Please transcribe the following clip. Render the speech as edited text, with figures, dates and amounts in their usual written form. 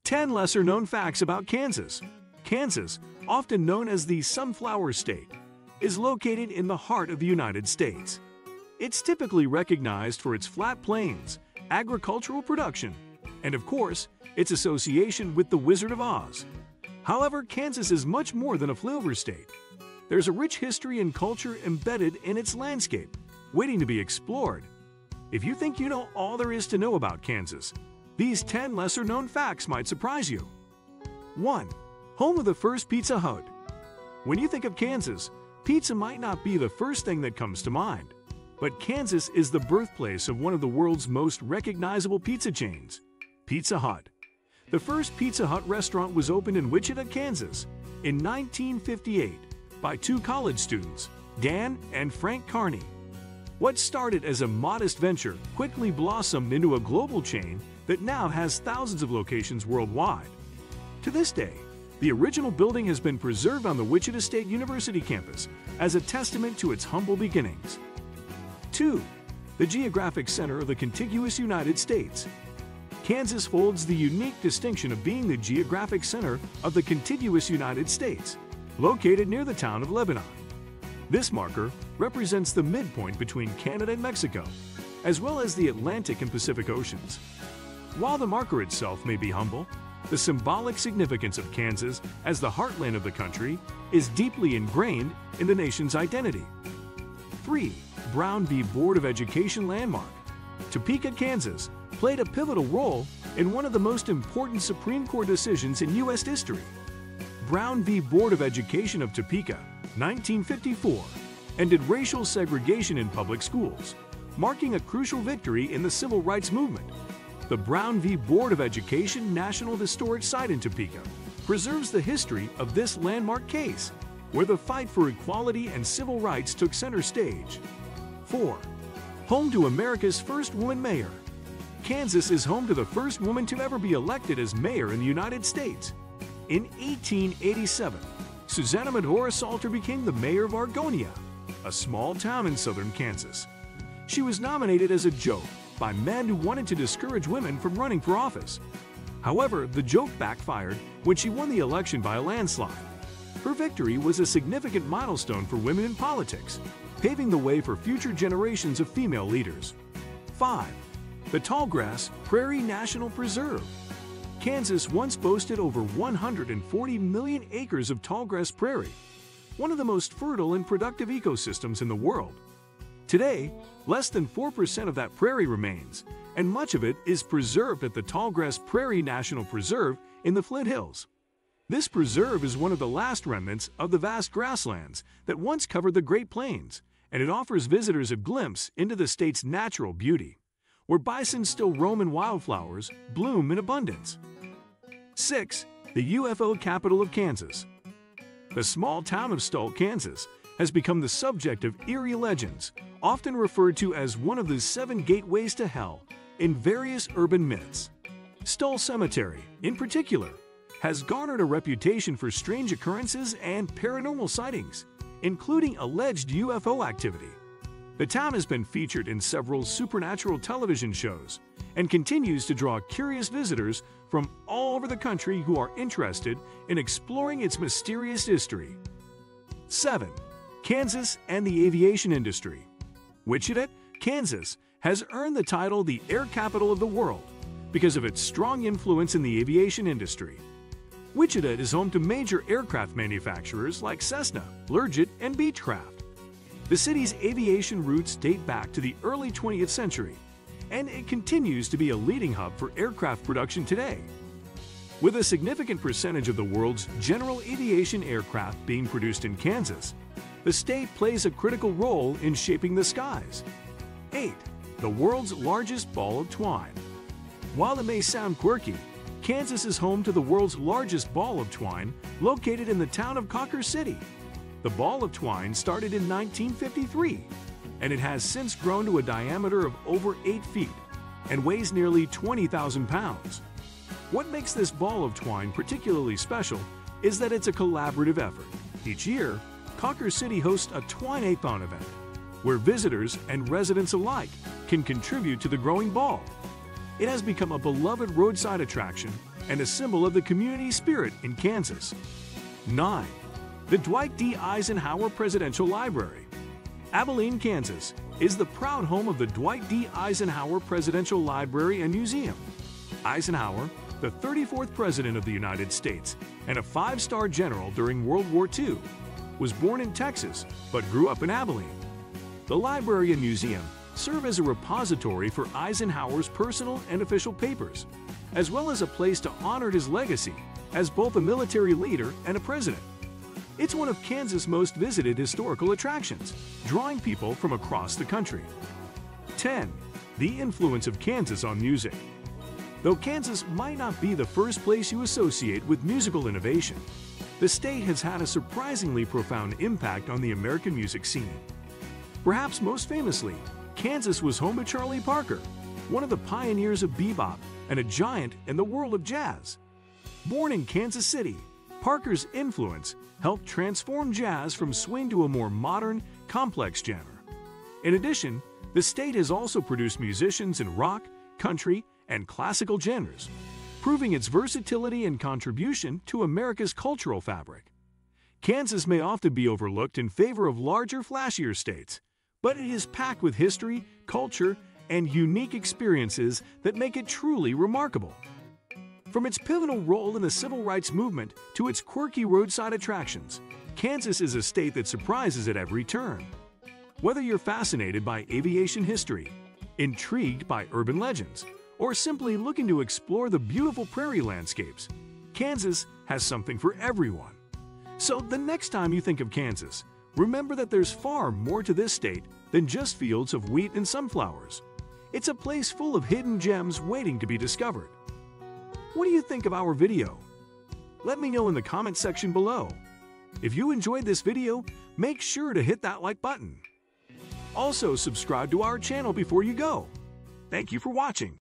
10 lesser-known facts about Kansas. Kansas, often known as the Sunflower State, is located in the heart of the United States. It's typically recognized for its flat plains, agricultural production, and of course, its association with the Wizard of Oz. However, Kansas is much more than a flavor state. There's a rich history and culture embedded in its landscape, waiting to be explored. If you think you know all there is to know about Kansas, these 10 lesser-known facts might surprise you. 1. Home of the first Pizza Hut. When you think of Kansas, pizza might not be the first thing that comes to mind. But Kansas is the birthplace of one of the world's most recognizable pizza chains, Pizza Hut. The first Pizza Hut restaurant was opened in Wichita, Kansas, in 1958 by two college students, Dan and Frank Carney. What started as a modest venture quickly blossomed into a global chain that now has thousands of locations worldwide. To this day, the original building has been preserved on the Wichita State University campus as a testament to its humble beginnings. 2. The geographic center of the contiguous United States. Kansas holds the unique distinction of being the geographic center of the contiguous United States, located near the town of Lebanon. This marker represents the midpoint between Canada and Mexico, as well as the Atlantic and Pacific Oceans. While the marker itself may be humble, the symbolic significance of Kansas as the heartland of the country is deeply ingrained in the nation's identity. 3. Brown v. Board of Education landmark. Topeka, Kansas, played a pivotal role in one of the most important Supreme Court decisions in U.S. history. Brown v. Board of Education of Topeka, 1954, ended racial segregation in public schools, marking a crucial victory in the civil rights movement. The Brown v. Board of Education National Historic Site in Topeka preserves the history of this landmark case, where the fight for equality and civil rights took center stage. 4. Home to America's first woman mayor. Kansas is home to the first woman to ever be elected as mayor in the United States. In 1887, Susanna Medora Salter became the mayor of Argonia, a small town in southern Kansas. She was nominated as a joke by men who wanted to discourage women from running for office. However, the joke backfired when she won the election by a landslide. Her victory was a significant milestone for women in politics, paving the way for future generations of female leaders. 5. The Tallgrass Prairie National Preserve. Kansas once boasted over 140 million acres of tallgrass prairie, one of the most fertile and productive ecosystems in the world. Today, less than 4% of that prairie remains, and much of it is preserved at the Tallgrass Prairie National Preserve in the Flint Hills. This preserve is one of the last remnants of the vast grasslands that once covered the Great Plains, and it offers visitors a glimpse into the state's natural beauty, where bison still roam and wildflowers bloom in abundance. 6. The UFO capital of Kansas. The small town of Stull, Kansas, has become the subject of eerie legends, often referred to as one of the 7 gateways to hell in various urban myths. Stull Cemetery, in particular, has garnered a reputation for strange occurrences and paranormal sightings, including alleged UFO activity. The town has been featured in several supernatural television shows and continues to draw curious visitors from all over the country who are interested in exploring its mysterious history. 7. Kansas and the aviation industry. Wichita, Kansas, has earned the title the air capital of the world because of its strong influence in the aviation industry. Wichita is home to major aircraft manufacturers like Cessna, Learjet, and Beechcraft. The city's aviation roots date back to the early 20th century, and it continues to be a leading hub for aircraft production today. With a significant percentage of the world's general aviation aircraft being produced in Kansas, the state plays a critical role in shaping the skies. 8. The world's largest ball of twine. While it may sound quirky, Kansas is home to the world's largest ball of twine located in the town of Cawker City. The ball of twine started in 1953, and it has since grown to a diameter of over 8 feet and weighs nearly 20,000 pounds. What makes this ball of twine particularly special is that it's a collaborative effort. Each year, Cawker City hosts a Twine-a-thon event, where visitors and residents alike can contribute to the growing ball. It has become a beloved roadside attraction and a symbol of the community spirit in Kansas. 9. The Dwight D. Eisenhower Presidential Library. Abilene, Kansas, is the proud home of the Dwight D. Eisenhower Presidential Library and Museum. Eisenhower, the 34th President of the United States and a five-star general during World War II, was born in Texas but grew up in Abilene. The library and museum serve as a repository for Eisenhower's personal and official papers, as well as a place to honor his legacy as both a military leader and a president. It's one of Kansas' most visited historical attractions, drawing people from across the country. 10. The influence of Kansas on music. Though Kansas might not be the first place you associate with musical innovation, the state has had a surprisingly profound impact on the American music scene. Perhaps most famously, Kansas was home to Charlie Parker, one of the pioneers of bebop and a giant in the world of jazz. Born in Kansas City, Parker's influence helped transform jazz from swing to a more modern, complex genre. In addition, the state has also produced musicians in rock, country, and classical genres, proving its versatility and contribution to America's cultural fabric. Kansas may often be overlooked in favor of larger, flashier states, but it is packed with history, culture, and unique experiences that make it truly remarkable. From its pivotal role in the civil rights movement to its quirky roadside attractions, Kansas is a state that surprises at every turn. Whether you're fascinated by aviation history, intrigued by urban legends, or simply looking to explore the beautiful prairie landscapes, Kansas has something for everyone. So the next time you think of Kansas, remember that there's far more to this state than just fields of wheat and sunflowers. It's a place full of hidden gems waiting to be discovered. What do you think of our video? Let me know in the comment section below. If you enjoyed this video, make sure to hit that like button. Also, subscribe to our channel before you go. Thank you for watching.